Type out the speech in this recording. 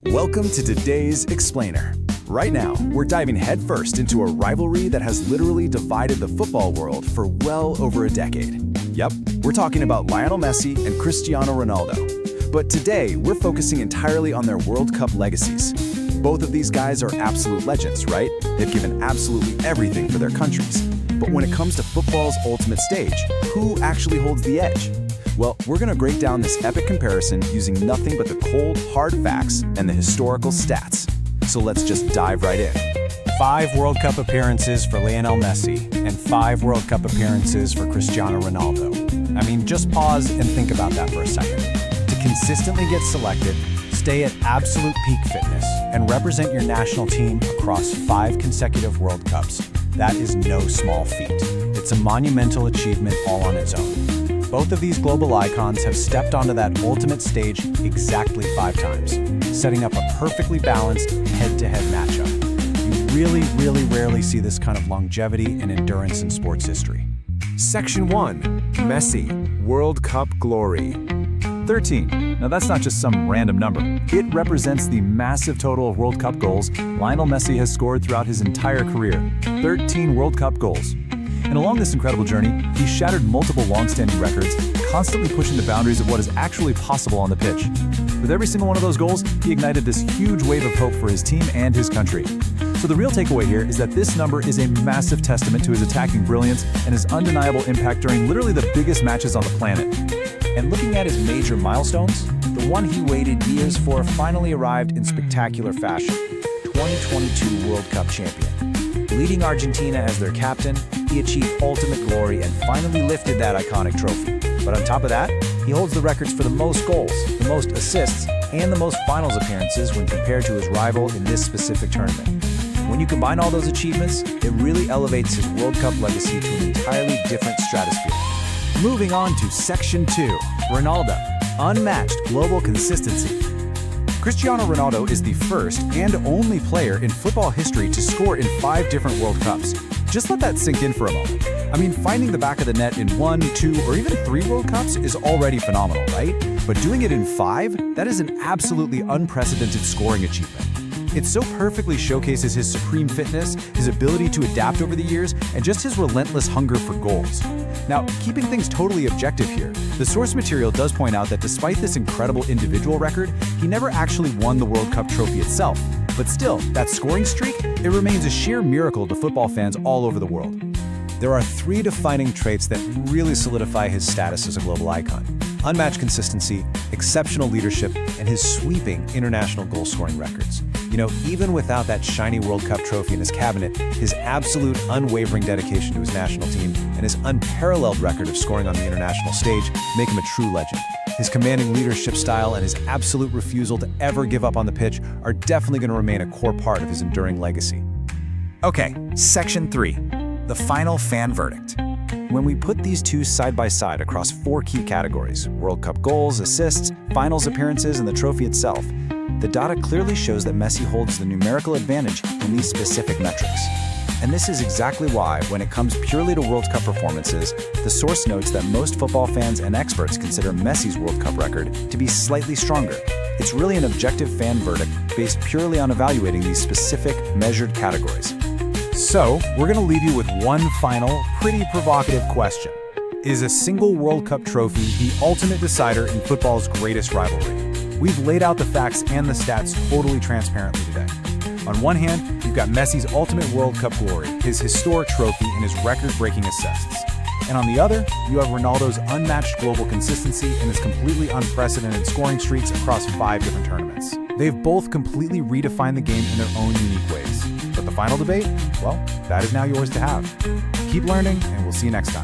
Welcome to today's Explainer. Right now, we're diving headfirst into a rivalry that has literally divided the football world for well over a decade. Yep, we're talking about Lionel Messi and Cristiano Ronaldo. But today, we're focusing entirely on their World Cup legacies. Both of these guys are absolute legends, right? They've given absolutely everything for their countries. But when it comes to football's ultimate stage, who actually holds the edge? Well, we're going to break down this epic comparison using nothing but the cold, hard facts and the historical stats. So let's just dive right in. 5 World Cup appearances for Lionel Messi and 5 World Cup appearances for Cristiano Ronaldo. I mean, just pause and think about that for a second. To consistently get selected, stay at absolute peak fitness, and represent your national team across 5 consecutive World Cups, that is no small feat. It's a monumental achievement all on its own. Both of these global icons have stepped onto that ultimate stage exactly 5 times, setting up a perfectly balanced head-to-head matchup. You really rarely see this kind of longevity and endurance in sports history. Section 1. Messi, World Cup Glory. 13. Now that's not just some random number. It represents the massive total of World Cup goals Lionel Messi has scored throughout his entire career. 13 World Cup goals. And along this incredible journey, he shattered multiple long-standing records, constantly pushing the boundaries of what is actually possible on the pitch. With every single one of those goals, he ignited this huge wave of hope for his team and his country. So the real takeaway here is that this number is a massive testament to his attacking brilliance and his undeniable impact during literally the biggest matches on the planet. And looking at his major milestones, the one he waited years for finally arrived in spectacular fashion. 2022 World Cup champion. Leading Argentina as their captain, he achieved ultimate glory and finally lifted that iconic trophy. But on top of that, he holds the records for the most goals, the most assists, and the most finals appearances when compared to his rival in this specific tournament. When you combine all those achievements, it really elevates his World Cup legacy to an entirely different stratosphere. Moving on to Section 2, Ronaldo, unmatched global consistency. Cristiano Ronaldo is the first and only player in football history to score in 5 different World Cups. Just let that sink in for a moment. I mean, finding the back of the net in 1, 2, or even 3 World Cups is already phenomenal, right? But doing it in 5? That is an absolutely unprecedented scoring achievement. It so perfectly showcases his supreme fitness, his ability to adapt over the years, and just his relentless hunger for goals. Now, keeping things totally objective here, the source material does point out that despite this incredible individual record, he never actually won the World Cup trophy itself. But still, that scoring streak, it remains a sheer miracle to football fans all over the world. There are 3 defining traits that really solidify his status as a global icon: unmatched consistency, exceptional leadership, and his sweeping international goal-scoring records. You know, even without that shiny World Cup trophy in his cabinet, his absolute unwavering dedication to his national team and his unparalleled record of scoring on the international stage make him a true legend. His commanding leadership style and his absolute refusal to ever give up on the pitch are definitely going to remain a core part of his enduring legacy. Okay, Section 3, the final fan verdict. When we put these two side by side across 4 key categories, World Cup goals, assists, finals appearances, and the trophy itself, the data clearly shows that Messi holds the numerical advantage in these specific metrics. And this is exactly why, when it comes purely to World Cup performances, the source notes that most football fans and experts consider Messi's World Cup record to be slightly stronger. It's really an objective fan verdict based purely on evaluating these specific, measured categories. So, we're going to leave you with one final, pretty provocative question. Is a single World Cup trophy the ultimate decider in football's greatest rivalry? We've laid out the facts and the stats totally transparently today. On one hand, you've got Messi's ultimate World Cup glory, his historic trophy, and his record-breaking assists. And on the other, you have Ronaldo's unmatched global consistency and his completely unprecedented scoring streaks across 5 different tournaments. They've both completely redefined the game in their own unique ways. But the final debate? Well, that is now yours to have. Keep learning, and we'll see you next time.